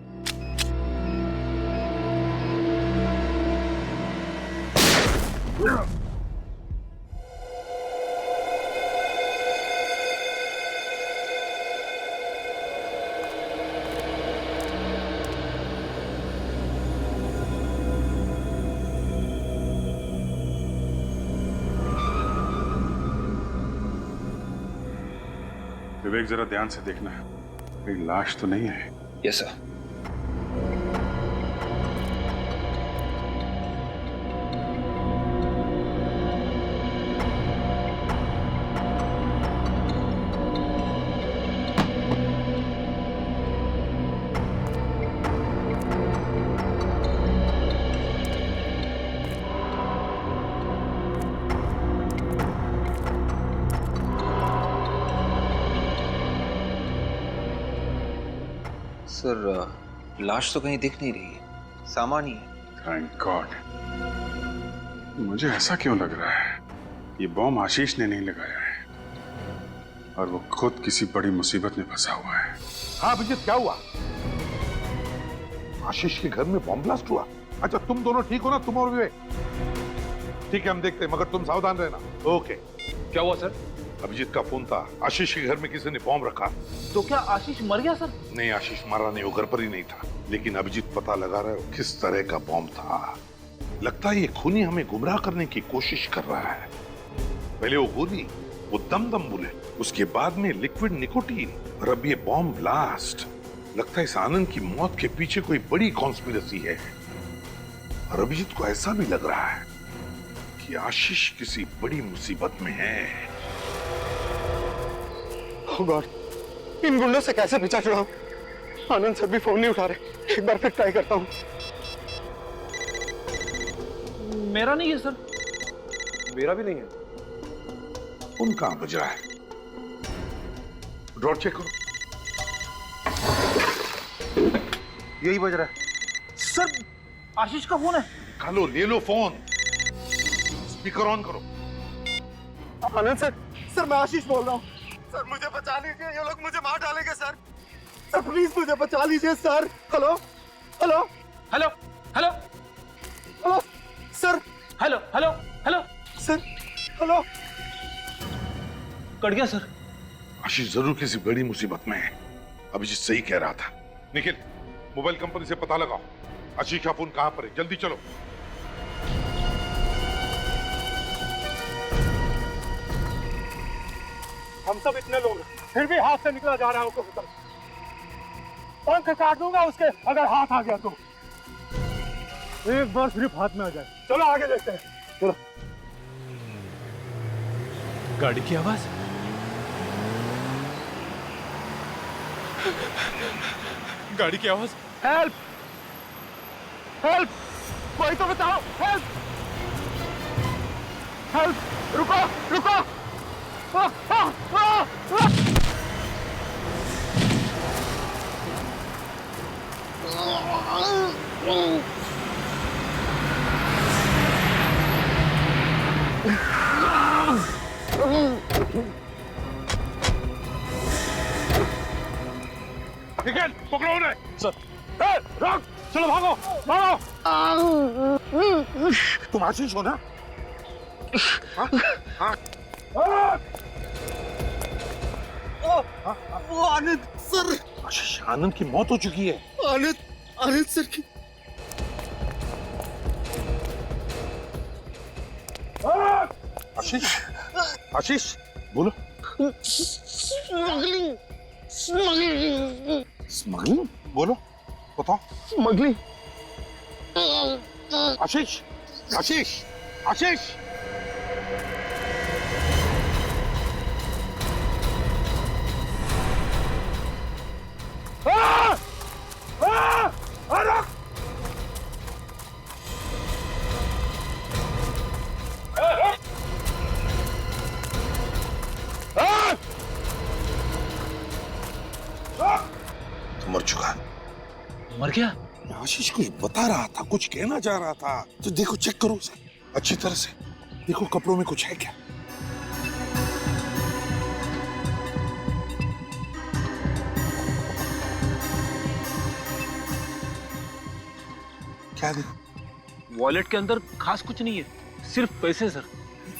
विवेक जरा ध्यान से देखना है, कोई लाश तो नहीं है। Yes sir. सर लाश तो कहीं दिख नहीं रही है, सामान ही है। Thank God. मुझे ऐसा क्यों लग रहा है ये बम आशीष ने नहीं लगाया है और वो खुद किसी बड़ी मुसीबत में फंसा हुआ है। हाँ अभिजीत, क्या हुआ? आशीष के घर में बॉम्ब ब्लास्ट हुआ? अच्छा तुम दोनों ठीक हो ना, तुम और विवेक? ठीक है हम देखते हैं, मगर तुम सावधान रहना। ओके। क्या हुआ सर? अभिजीत का फोन था, आशीष के घर में किसी ने बॉम्ब रखा। तो क्या आशीष मर गया सर? नहीं, आशीष मारा नहीं, वो घर पर ही नहीं था, लेकिन अभिजीत पता लगा रहा है किस तरह का बॉम्ब था। लगता है ये खूनी हमें गुमराह करने की कोशिश कर रहा है। पहले वो गोली, वो दम बुलेट, उसके बाद में लिक्विड निकोटीन और अब ये बॉम्ब ब्लास्ट। लगता है इस आनंद की मौत के पीछे कोई बड़ी कॉन्स्पिरेसी है और अभिजीत को ऐसा भी लग रहा है कि आशीष किसी बड़ी मुसीबत में है। Oh God, इन गुंडों से कैसे पीछा छुड़ाऊं? आनंद सर भी फोन नहीं उठा रहे। एक बार फिर ट्राई करता हूं। मेरा नहीं है सर। मेरा भी नहीं है। फोन कहां बज रहा है? ड्रॉर चेक करो। यही बज रहा है। सर आशीष का फोन है। निकालो, ले लो फोन, स्पीकर ऑन करो। आनंद सर, मैं आशीष बोल रहा हूँ। सर मुझे बचा लीजिए, ये लोग मुझे मार डालेंगे सर। सर प्लीज मुझे बचा लीजिए sir. Hello hello hello hello hello sir. Hello hello hello sir. Hello. Cut गया सर। आशीष जरूर किसी बड़ी मुसीबत में है। अभिजीत सही कह रहा था। निखिल, मोबाइल कंपनी से पता लगाओ आशीष का फोन कहां पर है, जल्दी चलो। हम सब इतने लोग फिर भी हाथ से निकला जा रहा है। पंख काट दूंगा उसके अगर हाथ आ गया तो। एक बार सिर्फ हाथ में आ जाए। चलो आगे देखते हैं। चलो। गाड़ी की आवाज। गाड़ी की आवाज। हेल्प हेल्प, कोई तो बताओ। हेल्प हेल्प, रुको रुको। निखिल, पकड़ो उन्हें। सर। रोक, चलो भागो भागो। तुम आशीष हो ना? आनंद सर, आशीष, आनंद की मौत हो चुकी है। आनंद सर की। आशीष, आशीष बोलो। स्मगलिंग बोलो, बताओ। स्मगलिंग। आशीष, आशीष, आशीष। तो मर चुका। मर गया? आशीष कुछ बता रहा था, कुछ कहना चाह रहा था। तो देखो, चेक करो उसे अच्छी तरह से। देखो कपड़ों में कुछ है क्या? क्या देखो? वॉलेट के अंदर खास कुछ नहीं है, सिर्फ पैसे सर।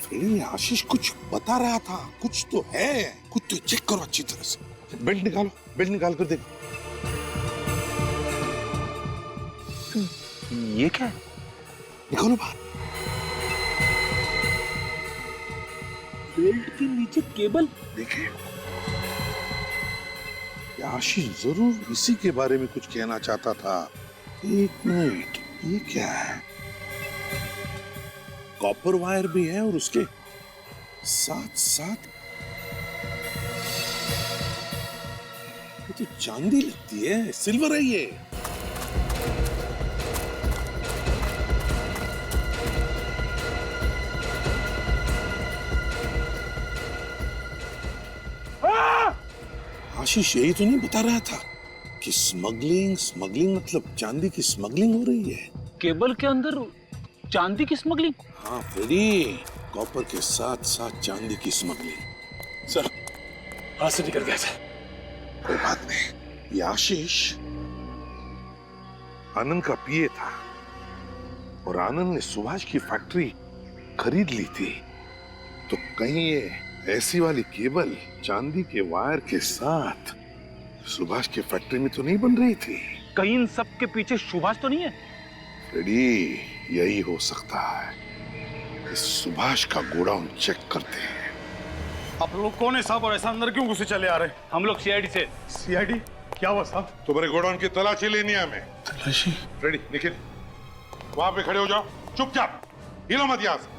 फ्रेडी, आशीष कुछ बता रहा था, कुछ तो है। कुछ तो चेक करो अच्छी तरह से। बेल्ट निकालो, बेल्ट निकाल कर देखो। ये क्या है? निकालो बाहर। बेल्ट के नीचे केबल। देखिए, आशीष जरूर इसी के बारे में कुछ कहना चाहता था। एक मिनट, ये क्या है? कॉपर वायर भी है और उसके साथ साथ ये तो चांदी लगती है, सिल्वर है ये। आशीष यही तो नहीं बता रहा था कि स्मगलिंग मतलब चांदी की स्मगलिंग हो रही है। केबल के अंदर चांदी की स्मगलिंग? हाँ फ्रेडी, कॉपर के साथ साथ चांदी की स्मगलिंग। सर, हाथ से निकल गया सर। कोई बात नहीं। ये आशीष आनंद का पीए था और आनंद ने सुभाष की फैक्ट्री खरीद ली थी। तो कहीं ये ऐसी वाली केबल चांदी के वायर के साथ सुभाष की फैक्ट्री में तो नहीं बन रही थी? कहीं इन सब के पीछे सुभाष तो नहीं है? फ्रेडी, यही हो सकता है। इस सुभाष का गोडाउन चेक करते हैं। आप लोग कौन है साहब, और ऐसा अंदर क्यों घुसे चले आ रहे? हम लोग सीआईडी से। सीआईडी? क्या हुआ साहब? तुम्हारे गोडाउन की तलाशी लेनी है हमें। तलाशी? फ्रेडी, निखिल, वहां पे खड़े हो जाओ, चुपचाप, हिलो मत यहां से।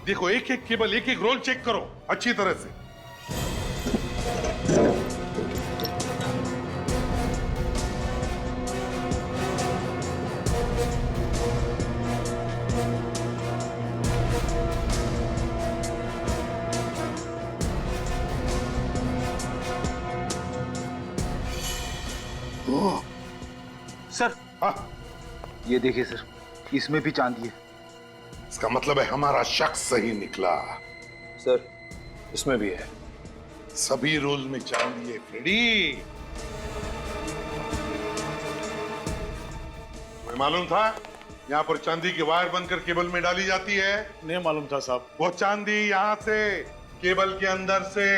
देखो, एक एक केबल, एक एक रोल चेक करो अच्छी तरह से। सर, हाँ, ये देखिए सर, इसमें भी चांदी है। इसका मतलब है हमारा शक सही निकला। सर, इसमें भी है। सभी रोल में चांदी है फ्रेडी। तुम्हें मालूम था यहाँ पर चांदी की वायर बनकर केबल में डाली जाती है? नहीं मालूम था साहब। वो चांदी यहाँ से केबल के अंदर से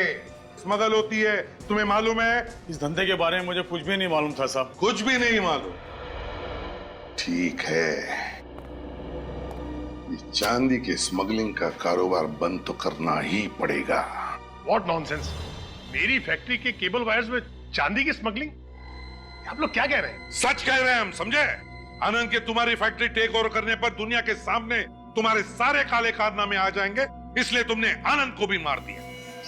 स्मगल होती है। तुम्हें मालूम है? इस धंधे के बारे में मुझे कुछ भी नहीं मालूम था साहब। कुछ भी नहीं मालूम? ठीक है, चांदी के स्मगलिंग का कारोबार बंद तो करना ही पड़ेगा। What nonsense! मेरी फैक्ट्री के केबल वायर्स में चांदी की स्मगलिंग? आप लोग क्या कह रहे हैं? सच कह रहे हैं हम, समझे? आनंद के तुम्हारी फैक्ट्री टेक ओवर करने पर दुनिया के सामने तुम्हारे सारे काले कारनामे आ जाएंगे, इसलिए तुमने आनंद को भी मार दिया।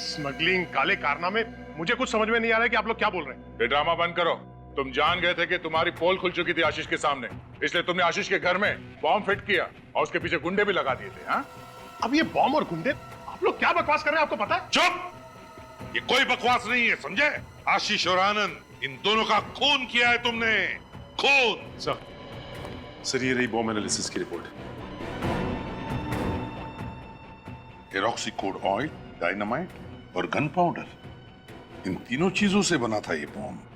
स्मगलिंग, काले कारनामे, मुझे कुछ समझ में नहीं आ रहा है कि आप लोग क्या बोल रहे हैं। ये ड्रामा बंद करो। तुम जान गए थे कि तुम्हारी पोल खुल चुकी थी आशीष के सामने, इसलिए तुमने आशीष के घर में बॉम्ब फिट किया और उसके पीछे गुंडे भी लगा दिए थे। हाँ? अब ये बॉम्ब और गुंडे, आप लोग क्या बकवास कर रहे हैं, आपको पता है? चुप! ये कोई बकवास नहीं है, समझे? आशीष और आनंद, इन दोनों का खून किया है तुमने, खून। सर, ये रही बॉम्ब एनालिसिस की रिपोर्ट। एरोक्सी-कोड ऑयल, डायनामाइट और गन पाउडर, इन तीनों चीजों से बना था ये बॉम्ब।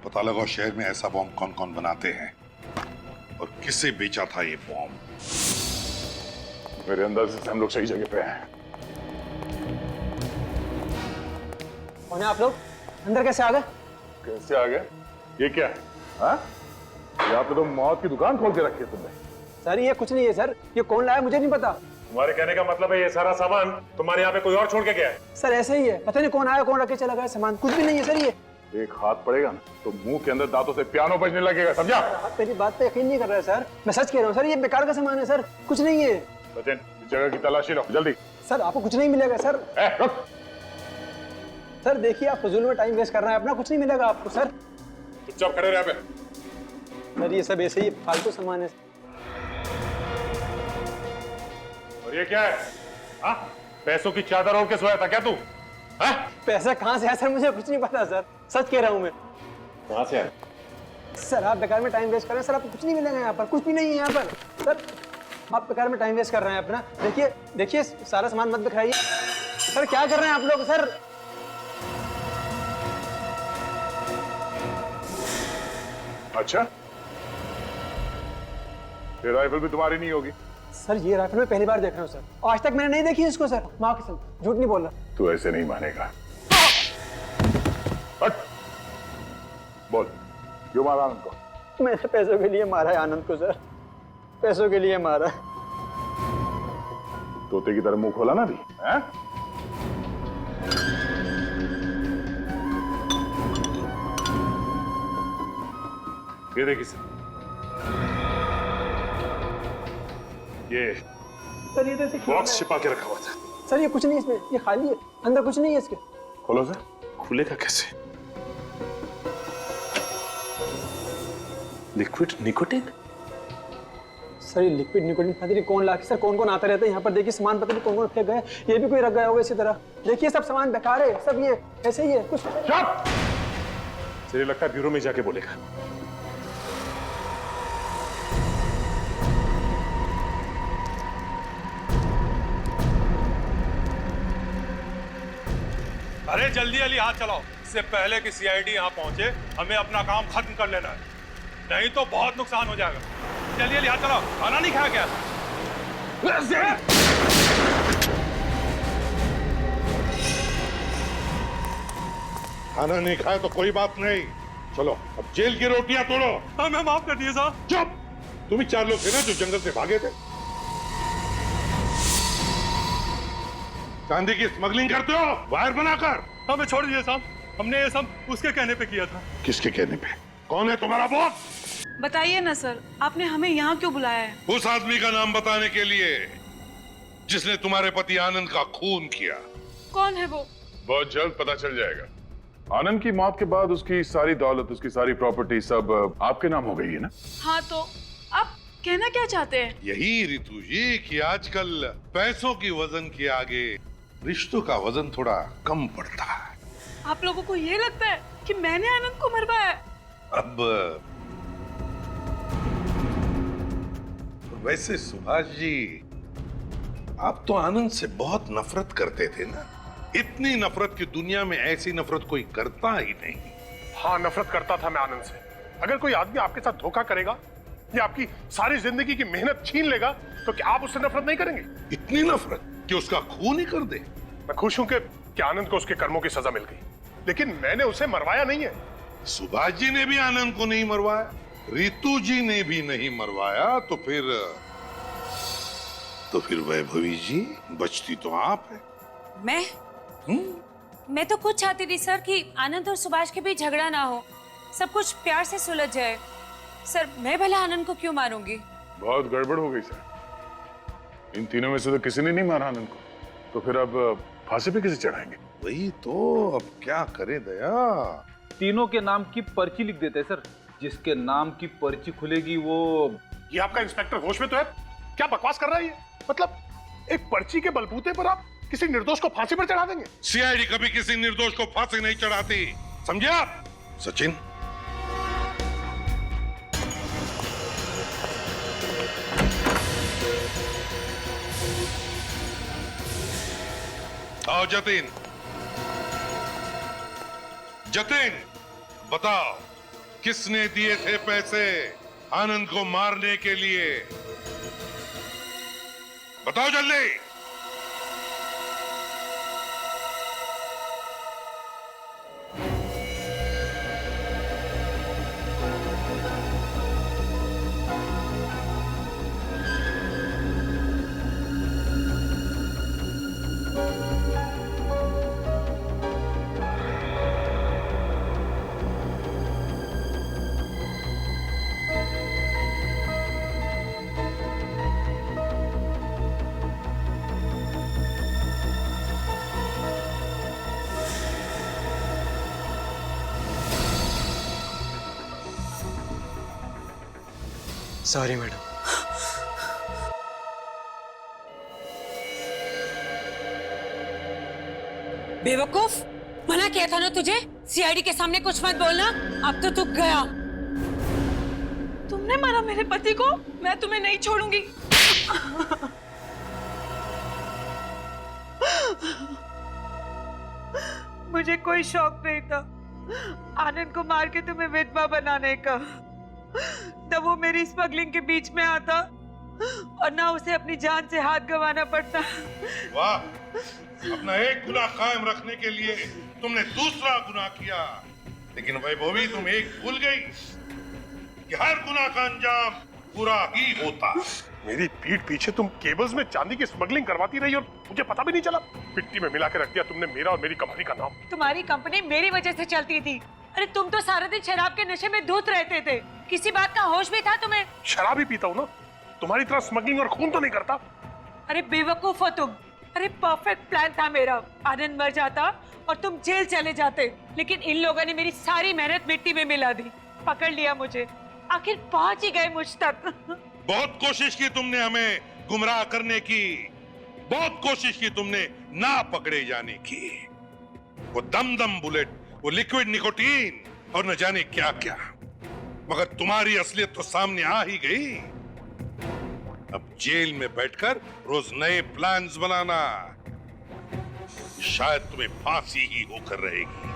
पता लगाओ शहर में ऐसा बॉम्ब कौन कौन बनाते हैं और किसे बेचा था ये बॉम्ब। मेरे अंदाजे से हम लोग सही जगह पे हैं। कौन है आप लोग? अंदर कैसे आ गए? कैसे आ गए? ये क्या है? हाँ? यहाँ पे तो मौत की दुकान खोल के रखी है तुमने। सर ये कुछ नहीं है सर, ये कौन लाया मुझे नहीं पता। तुम्हारे कहने का मतलब है ये सारा सामान तुम्हारे यहाँ पे कोई और छोड़ के गया है? सर ऐसे ही है, पता नहीं कौन आया कौन रख के चला गया सामान, कुछ भी नहीं है सर ये। एक हाथ पड़ेगा ना तो मुंह के अंदर दांतों से पियानो बजने लगेगा, समझा? आप मेरी बात पे यकीन नहीं कर रहे हैं सर, मैं सच कह रहा हूँ सर, ये बेकार का सामान है सर, कुछ नहीं है। सचिन इस जगह की तलाशी लो जल्दी। सर आपको कुछ नहीं मिलेगा सर। रुक। सर देखिए आप फजूल में टाइम वेस्ट कर रहे हैं अपना, कुछ नहीं मिलेगा आपको सर। चुपचाप खड़े रहे पे। सर ये सब ऐसे ही फालतू सामान है। और ये क्या है? हाँ? पैसों की चादर ओढ़ के सोया था क्या तू? हाँ? पैसा कहाँ से आया सर, मुझे कुछ नहीं पता सर, सच कह रहा हूँ मैं। कहाँ से आया? सर आप बेकार में टाइम वेस्ट कर रहे हैं सर, आपको कुछ नहीं मिलेगा यहाँ पर, कुछ भी नहीं है यहाँ पर सर, आप बेकार में टाइम वेस्ट कर रहे हैं अपना। देखिए देखिए सारा सामान मत बिखराइए सर, क्या कर रहे हैं आप लोग सर? अच्छा ये राइफल भी तुम्हारी नहीं होगी? सर ये राइफल मैं पहली बार देख रहा हूँ सर, आज तक मैंने नहीं देखी इसको सर, माँ कसम झूठ नहीं बोल रहा। तू ऐसे नहीं मानेगा। हट। बोल क्यों मारा आनंद को? मैंने पैसों के लिए मारा है आनंद को सर, पैसों के लिए मारा है। तोते की तरह मुंह खोला ना भी है? ये देखिए सर, ये सर ये तो बॉक्स छिपा के रखा हुआ था। सर ये कुछ नहीं इसमें, ये खाली है, अंदर कुछ नहीं है इसके। खोलो सर। खुलेगा कैसे? Liquid nicotine? सर ये लिक्विड निकोटिन पता नहीं कौन लाके, सर कौन कौन आता रहता है यहाँ पर, देखिए सामान पता नहीं कौन कौन फेंक गए, ये भी कोई रख गया होगा इसी तरह। देखिए सब सामान बेकार है, सब ये ऐसे ही है कुछ। चुप! मुझे लगता है ब्यूरो में जाके बोलेगा। अरे जल्दी जल्दी हाथ चलाओ, इससे पहले कि सीआईडी यहाँ पहुंचे हमें अपना काम खत्म कर लेना है, नहीं तो बहुत नुकसान हो जाएगा। जल्दी जल्दी हाथ चलाओ। खाना नहीं खाया क्या? खाना नहीं खाया तो कोई बात नहीं, चलो अब जेल की रोटियां तोड़ो। हमें माफ कर दिए साहब। चुप! तुम ही 4 लोग थे ना जो जंगल से भागे थे। चांदी की स्मगलिंग करते हो वायर बनाकर। हमें छोड़ दिए साहब, हमने ये सब उसके कहने पे किया था। किसके कहने पे? कौन है तुम्हारा बॉस? बताइए ना सर, आपने हमें यहाँ क्यों बुलाया है? उस आदमी का नाम बताने के लिए जिसने तुम्हारे पति आनंद का खून किया। कौन है वो? बहुत जल्द पता चल जाएगा। आनंद की मौत के बाद उसकी सारी दौलत, उसकी सारी प्रॉपर्टी सब आपके नाम हो गई है ना? हाँ तो आप कहना क्या चाहते हैं? यही रितु जी कि आजकल पैसों की वजन के आगे रिश्तों का वजन थोड़ा कम पड़ता है। आप लोगों को ये लगता है कि मैंने आनंद को मरवाया है? अब वैसे सुभाष जी, आप तो आनंद से बहुत नफरत करते थे ना? इतनी नफरत की दुनिया में ऐसी नफरत कोई करता ही नहीं। हाँ नफरत करता था मैं आनंद से। अगर कोई आदमी आपके साथ धोखा करेगा या आपकी सारी जिंदगी की मेहनत छीन लेगा तो क्या आप उससे नफरत नहीं करेंगे? इतनी नफरत कि उसका खून ही कर दे। मैं खुश हूं कि आनंद को उसके कर्मों की सजा मिल गई, लेकिन मैंने उसे मरवाया नहीं है। सुभाष जी ने भी आनंद को नहीं मरवाया, रितु जी ने भी नहीं मरवाया, तो फिर वैभवी जी बचती तो आप है। मैं तो खुद चाहती थी सर कि आनंद और सुभाष के बीच झगड़ा ना हो, सब कुछ प्यार से सुलझ जाए। सर मैं भला आनंद को क्यों मारूंगी? बहुत गड़बड़ हो गई सर। इन तीनों में से तो किसी ने नहीं मारा आनंद को, तो फिर अब फांसी पे किसे चढ़ाएंगे? वही तो, अब क्या करे दया। तीनों के नाम की पर्ची लिख देते सर, जिसके नाम की पर्ची खुलेगी वो। ये आपका इंस्पेक्टर होश में तो है? क्या बकवास कर रहा है ये? मतलब एक पर्ची के बलबूते पर आप किसी निर्दोष को फांसी पर चढ़ा देंगे? सीआईडी कभी किसी निर्दोष को फांसी नहीं चढ़ाती, समझे आप? सचिन, आओ जतिन। जतिन, बताओ किसने दिए थे पैसे आनंद को मारने के लिए? बताओ जल्दी। Sorry madam. बेवकूफ, मना किया था ना तुझे सीआईडी के सामने कुछ मत बोलना। अब तो तू गया। तुमने मारा मेरे पति को, मैं तुम्हें नहीं छोड़ूंगी। मुझे कोई शौक नहीं था आनंद को मार के तुम्हें विधवा बनाने का। तब वो मेरी स्मगलिंग के बीच में आता और ना उसे अपनी जान से हाथ गंवाना पड़ता। वाह, अपना एक गुनाह कायम रखने के लिए तुमने दूसरा गुनाह किया। लेकिन वैभवी, तुम एक भूल गई कि हर गुनाह का अंजाम बुरा ही होता। मेरी पीठ पीछे तुम केबल्स में चांदी की स्मगलिंग करवाती रही और मुझे पता भी नहीं चला। मिट्टी में मिला के रख दिया तुमने मेरा और मेरी कंपनी का नाम। तुम्हारी कंपनी मेरी वजह से चलती थी। अरे तुम तो सारा दिन शराब के नशे में धुत रहते थे। किसी बात का होश भी था तुम्हें? शराब ही पीता हूँ ना, तुम्हारी तरह स्मगलिंग और खून तो नहीं करता। अरे बेवकूफ हो तुम। अरे परफेक्ट प्लान था मेरा। आनंद मर जाता और तुम जेल चले जाते, लेकिन इन लोगों ने मेरी सारी मेहनत मिट्टी में मिला दी। पकड़ लिया मुझे, आखिर पहुंच ही गए मुझ तक। बहुत कोशिश की तुमने हमें गुमराह करने की, बहुत कोशिश की तुमने ना पकड़े जाने की। वो दम बुलेट, वो लिक्विड निकोटीन और न जाने क्या क्या, मगर तुम्हारी असलियत तो सामने आ ही गई। अब जेल में बैठकर रोज नए प्लान्स बनाना, शायद तुम्हें फांसी ही होकर रहेगी।